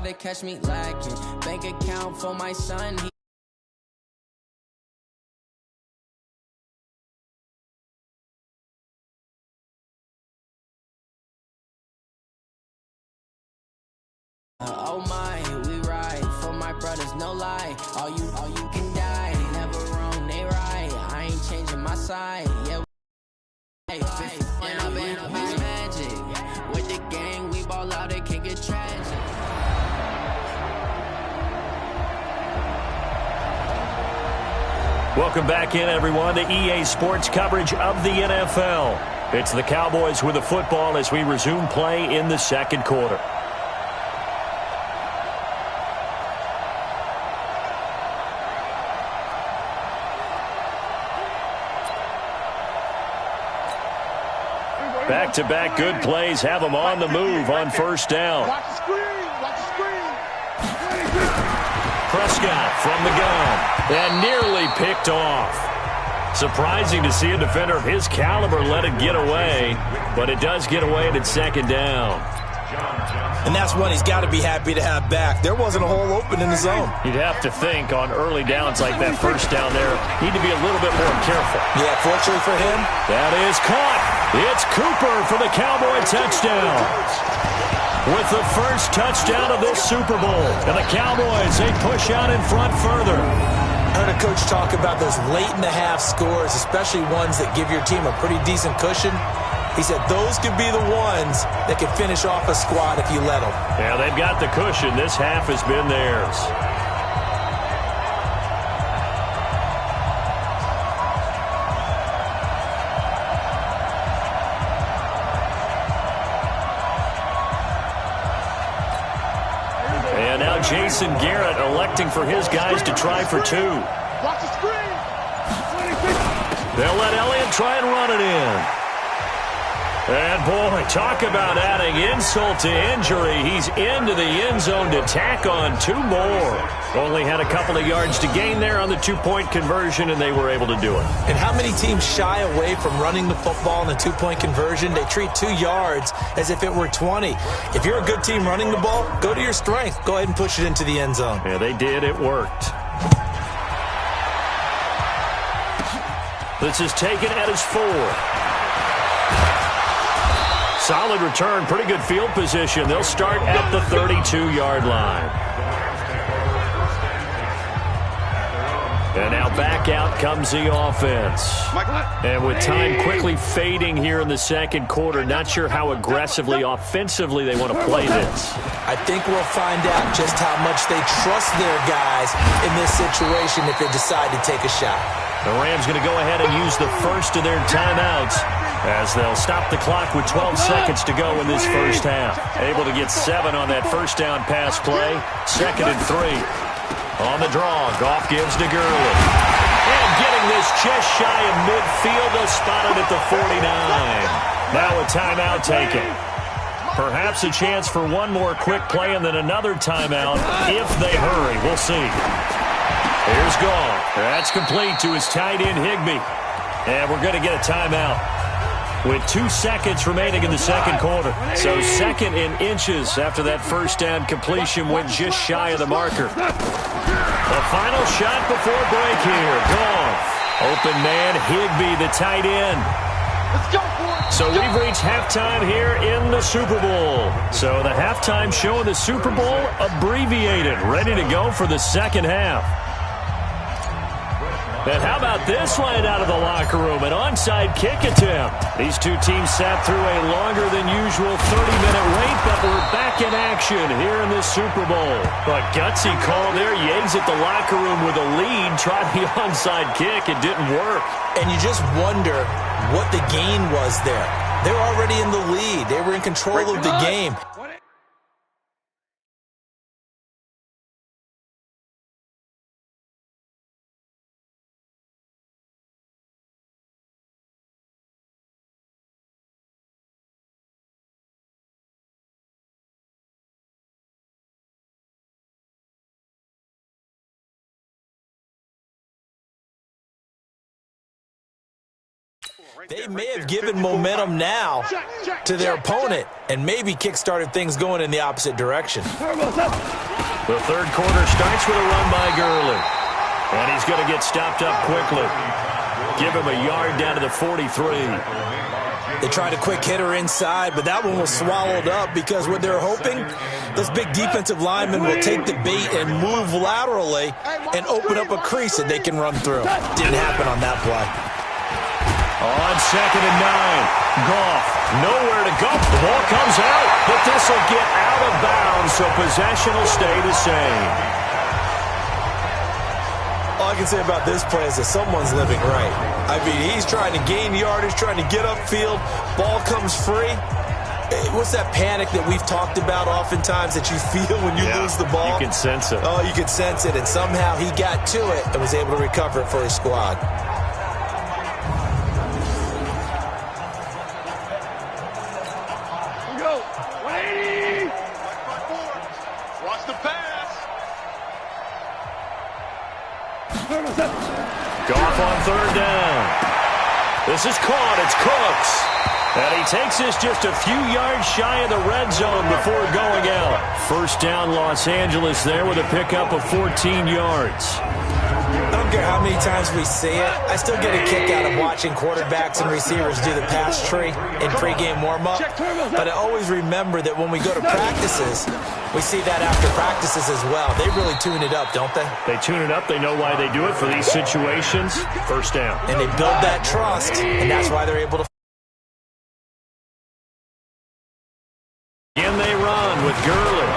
they catch me lacking. Bank account for my son. Oh my, we ride for my brothers, no lie. All you can die, never wrong, they right. I ain't changing my side, yeah. And I've been magic with the gang, we ball out, it can get tragic. Welcome back in, everyone, to EA Sports coverage of the NFL. It's the Cowboys with the football as we resume play in the second quarter. Back-to-back good plays have them on the move on first down. Watch the screen. Watch the screen. Prescott from the gun and nearly picked off. Surprising to see a defender of his caliber let it get away, but it does get away at second down. And that's one he's got to be happy to have back. There wasn't a hole open in the zone. You'd have to think on early downs like that first down there, need to be a little bit more careful. Yeah, fortunately for him, that is caught. It's Cooper for the Cowboy touchdown. With the first touchdown of this Super Bowl. And the Cowboys, they push out in front further. I heard a coach talk about those late-in-the-half scores, especially ones that give your team a pretty decent cushion. He said those could be the ones that could finish off a squad if you let them. Yeah, they've got the cushion. This half has been theirs. And now Jason Garrett electing for his guys to try for two. Watch the screen. They'll let Elliott try and run it in. And, boy, talk about adding insult to injury. He's into the end zone to tack on two more. Only had a couple of yards to gain there on the two-point conversion, and they were able to do it. And how many teams shy away from running the football in the two-point conversion? They treat 2 yards as if it were 20. If you're a good team running the ball, go to your strength. Go ahead and push it into the end zone. Yeah, they did. It worked. This is taken at his 4. Solid return, pretty good field position. They'll start at the 32-yard line. And now back out comes the offense. And with time quickly fading here in the second quarter, not sure how aggressively, offensively they want to play this. I think we'll find out just how much they trust their guys in this situation if they decide to take a shot. The Rams going to go ahead and use the first of their timeouts as they'll stop the clock with 12 seconds to go in this first half. Able to get 7 on that first down pass play. 2nd and 3. On the draw, Goff gives to Gurley. And getting this just shy of midfield, they'll spot it at the 49. Now a timeout taken. Perhaps a chance for one more quick play and then another timeout if they hurry. We'll see. Here's Goff. That's complete to his tight end, Higbee. And we're going to get a timeout with 2 seconds remaining in the second quarter. So 2nd in inches after that first down completion went just shy of the marker. The final shot before break here. Goff. Open man, Higbee, the tight end. So we've reached halftime here in the Super Bowl. So the halftime show in the Super Bowl abbreviated, ready to go for the second half. And how about this line out of the locker room? An onside kick attempt. These two teams sat through a longer than usual 30-minute wait, but we're back in action here in this Super Bowl. A gutsy call there. Yates at the locker room with a lead. Tried the onside kick. It didn't work. And you just wonder what the gain was there. They were already in the lead. They were in control of the game. They may have given momentum now to their opponent and maybe kick-started things going in the opposite direction. The third quarter starts with a run by Gurley. And he's going to get stopped up quickly. Give him a yard down to the 43. They tried a quick hitter inside, but that one was swallowed up because what they're hoping, those big defensive linemen will take the bait and move laterally and open up a crease that they can run through. Didn't happen on that play. On 2nd and 9, Goff, nowhere to go. The ball comes out, but this will get out of bounds, so possession will stay the same. All I can say about this play is that someone's living right. I mean, he's trying to gain yardage, trying to get upfield. Ball comes free. What's that panic that we've talked about oftentimes that you feel when you lose the ball? You can sense it. Oh, you can sense it, and somehow he got to it and was able to recover it for his squad. Goff on 3rd down. This is caught. It's Cooks. And he takes this just a few yards shy of the red zone before going out. First down, Los Angeles there with a pickup of 14 yards. I don't care how many times we see it. I still get a kick out of watching quarterbacks and receivers do the pass tree in pregame warm-up. But I always remember that when we go to practices, we see that after practices as well. They really tune it up, don't they? They tune it up. They know why they do it for these situations. First down. And they build that trust, and that's why they're able to. Again they run with Gurley.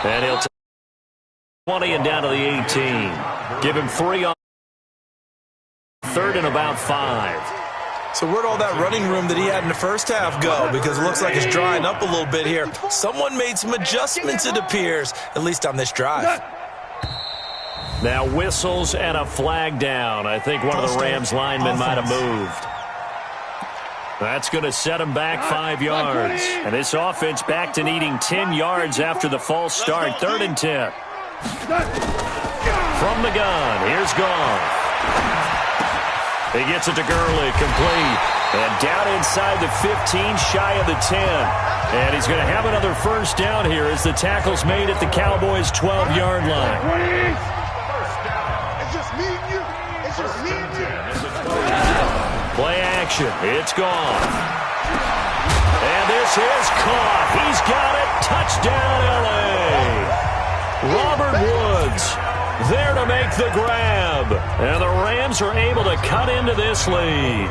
And he'll take 20 and down to the 18. Give him 3 on 3rd and about 5. So where'd all that running room that he had in the first half go? Because it looks like it's drying up a little bit here. Someone made some adjustments, it appears, at least on this drive. Now whistles and a flag down. I think one of the Rams linemen might have moved. That's going to set him back 5 yards. And this offense back to needing 10 yards after the false start. 3rd and 10. From the gun, here's Goff. He gets it to Gurley, complete. And down inside the 15, shy of the 10. And he's going to have another first down here as the tackle's made at the Cowboys' 12-yard line. It's just me and you. It's just me and you. Play action. It's Goff. And this is caught. He's got it. Touchdown, L.A. Robert Woods there to make the grab. And the Rams are able to cut into this lead.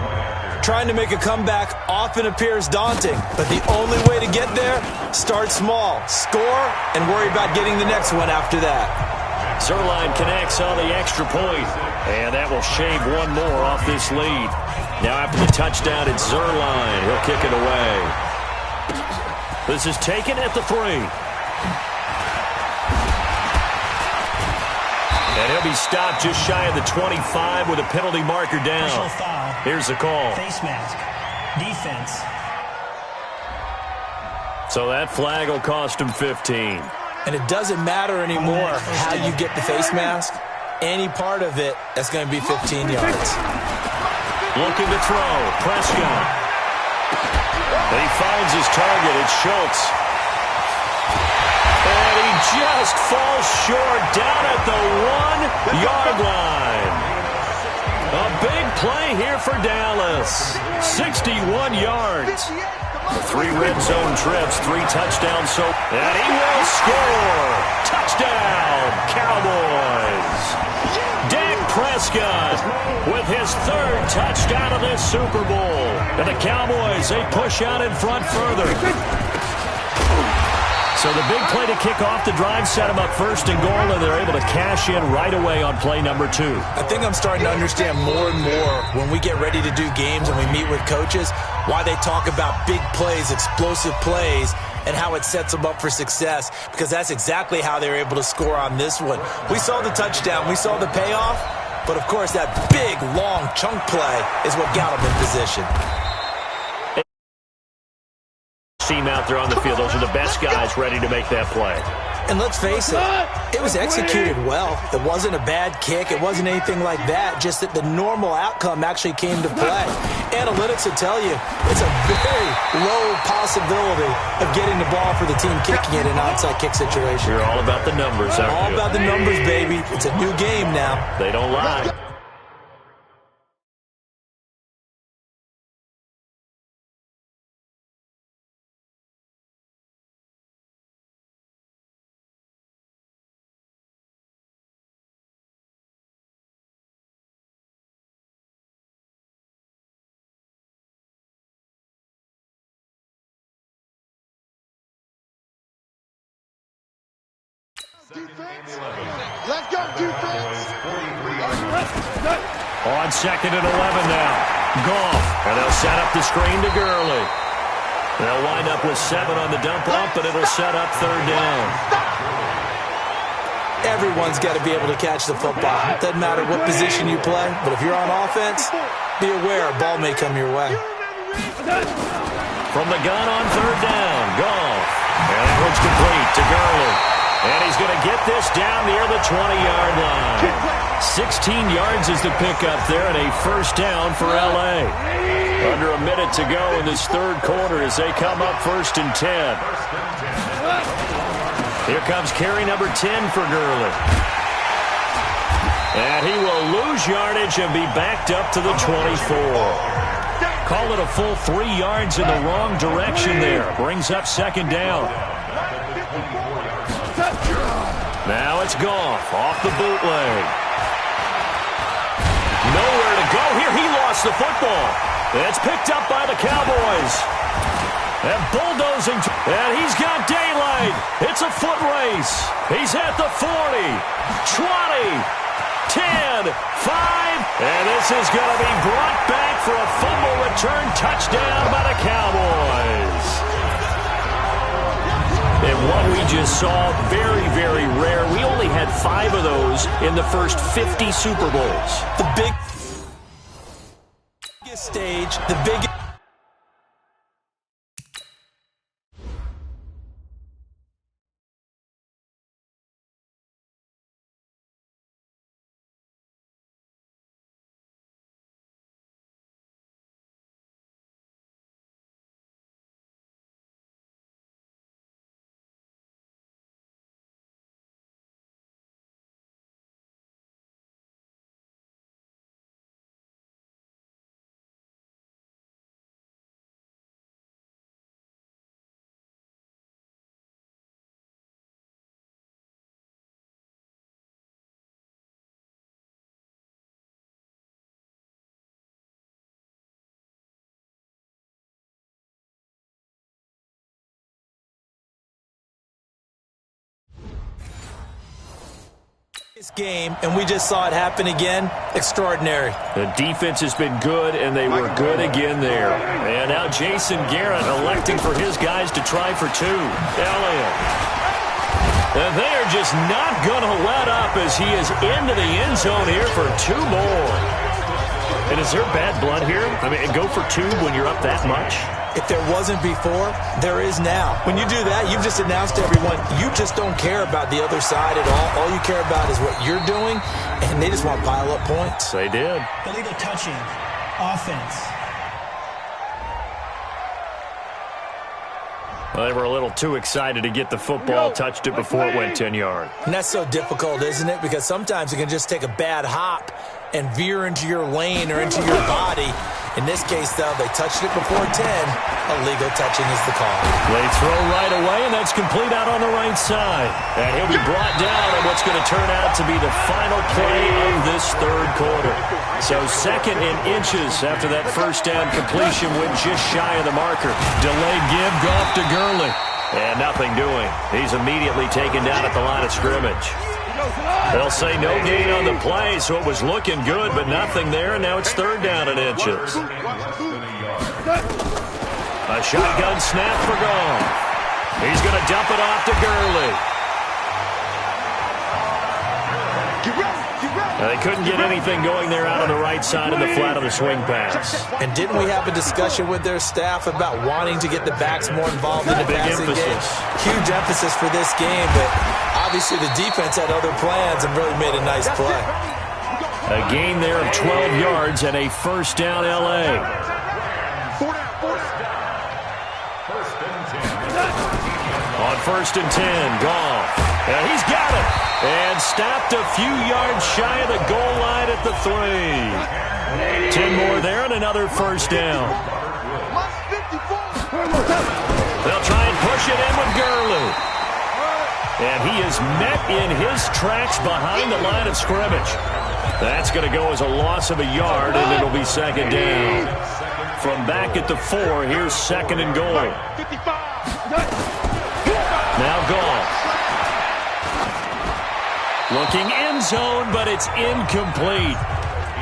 Trying to make a comeback often appears daunting, but the only way to get there, start small, score, and worry about getting the next one after that. Zerline connects on the extra point, and that will shave one more off this lead. Now after the touchdown, it's Zerline. He'll kick it away. This is taken at the 3. And he'll be stopped just shy of the 25 with a penalty marker down. Here's the call. Face mask. Defense. So that flag will cost him 15. And it doesn't matter anymore how you get the face mask. Any part of it, that's going to be 15 yards. Looking to throw. Prescott. He finds his target. It's Schultz. And he just falls short down at the 1-yard line. A big play here for Dallas. 61 yards. 3 red zone trips, 3 touchdowns. And he will score. Touchdown, Cowboys. Dak Prescott with his 3rd touchdown of this Super Bowl. And the Cowboys, they push out in front further. So the big play to kick off the drive set them up 1st and goal, and they're able to cash in right away on play number 2. I think I'm starting to understand more and more when we get ready to do games and we meet with coaches why they talk about big plays, explosive plays, and how it sets them up for success, because that's exactly how they're able to score on this one. We saw the touchdown. We saw the payoff. But, of course, that big, long chunk play is what got them in position. Team out there on the field. Those are the best guys ready to make that play. And let's face it, it it was executed well. It wasn't a bad kick. It wasn't anything like that, just that the normal outcome actually came to play. Analytics will tell you it's a very low possibility of getting the ball for the team kicking it in an onside kick situation. You're all about the numbers, aren't you? All about the numbers, baby. It's a new game now. They don't lie. Defense. Let's go, defense. On 2nd and 11 now. Goff. And they'll set up the screen to Gurley. They'll wind up with 7 on the dump off, but it'll set up 3rd down. Everyone's got to be able to catch the football. Doesn't matter what position you play, but if you're on offense, be aware a ball may come your way. From the gun on 3rd down, Goff. And that one's complete to Gurley. And he's going to get this down near the 20-yard line. 16 yards is the pickup there, and a 1st down for L.A. Under a minute to go in this 3rd quarter as they come up 1st and 10. Here comes carry number 10 for Gurley. And he will lose yardage and be backed up to the 24. Call it a full 3 yards in the wrong direction there. Brings up 2nd down. Now it's Goff off the bootleg. Nowhere to go here. He lost the football. It's picked up by the Cowboys. And bulldozing. And he's got daylight. It's a foot race. He's at the 40, 20, 10, 5. And this is going to be brought back for a fumble return touchdown by the Cowboys. And what we just saw, very, very rare. We only had 5 of those in the first 50 Super Bowls. The biggest stage, the biggest. Game, and we just saw it happen again. Extraordinary. The defense has been good, and they were good again there. And now Jason Garrett electing for his guys to try for 2. Elliott. And they're just not going to let up as he is into the end zone here for 2 more. And is there bad blood here? I mean, go for 2 when you're up that much? If there wasn't before, there is now. When you do that, you've just announced to everyone, you just don't care about the other side at all. All you care about is what you're doing, and they just want to pile up points. They did. Illegal touching. Offense. Well, they were a little too excited to get the football, touched it before it went 10 yards. And that's so difficult, isn't it? Because sometimes it can just take a bad hop and veer into your lane or into your body. In this case, though, they touched it before 10. Illegal touching is the call. They throw right away, and that's complete out on the right side. And he'll be brought down on what's going to turn out to be the final play of this 3rd quarter. So 2nd and inches after that 1st down completion went just shy of the marker. Delayed give, Goff to Gurley. And nothing doing. He's immediately taken down at the line of scrimmage. They'll say no gain on the play, so it was looking good, but nothing there, and now it's 3rd down and inches. A shotgun snap for Goff. He's going to dump it off to Gurley. They couldn't get anything going there out on the right side of the flat of the swing pass. And didn't we have a discussion with their staff about wanting to get the backs more involved in the passing game? Huge emphasis for this game, but Obviously, the defense had other plans and really made a nice play. A gain there of 12 yards and a first down L.A. On first and 10, Goff. And he's got it. And stopped a few yards shy of the goal line at the 3. 10 more there and another first down. They'll try and push it in with Gurley. And he is met in his tracks behind the line of scrimmage. That's going to go as a loss of a yard, and it'll be second down. From back at the 4, here's second and goal. Now Goff. Looking end zone, but it's incomplete.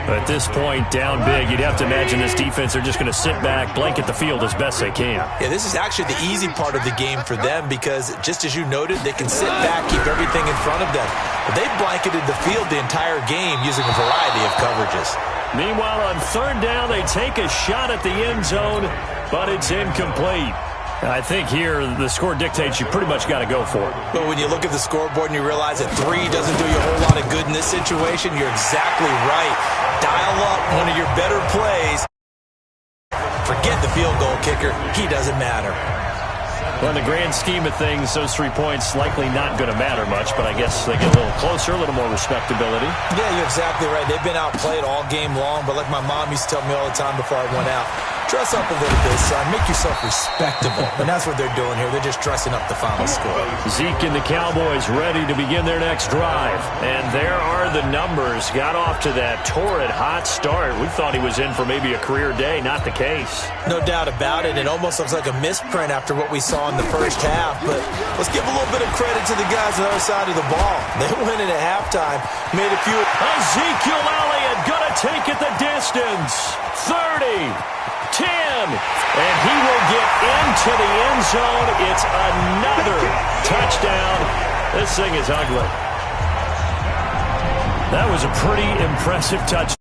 At this point, down big, you'd have to imagine this defense are just going to sit back, blanket the field as best they can. Yeah, this is actually the easy part of the game for them because, just as you noted, they can sit back, keep everything in front of them. But they've blanketed the field the entire game using a variety of coverages. Meanwhile, on third down, they take a shot at the end zone, but it's incomplete. I think here the score dictates you pretty much got to go for it. But when you look at the scoreboard and you realize that 3 doesn't do you a whole lot of good in this situation, you're exactly right. Dial up one of your better plays. Forget the field goal kicker. He doesn't matter. Well, in the grand scheme of things, those 3 points likely not going to matter much, but I guess they get a little closer, a little more respectability. Yeah, you're exactly right. They've been outplayed all game long, but like my mom used to tell me all the time before I went out, dress up a little bit, son. Make yourself respectable. And that's what they're doing here. They're just dressing up the final score. Zeke and the Cowboys ready to begin their next drive. And there are the numbers. Got off to that torrid hot start. We thought he was in for maybe a career day. Not the case. No doubt about it. It almost looks like a misprint after what we saw in the first half. But let's give a little bit of credit to the guys on the other side of the ball. They went in at halftime. Made a few. Ezekiel Elliott going to take it the distance. 30. 10, and he will get into the end zone. It's another touchdown. This thing is ugly. That was a pretty impressive touchdown.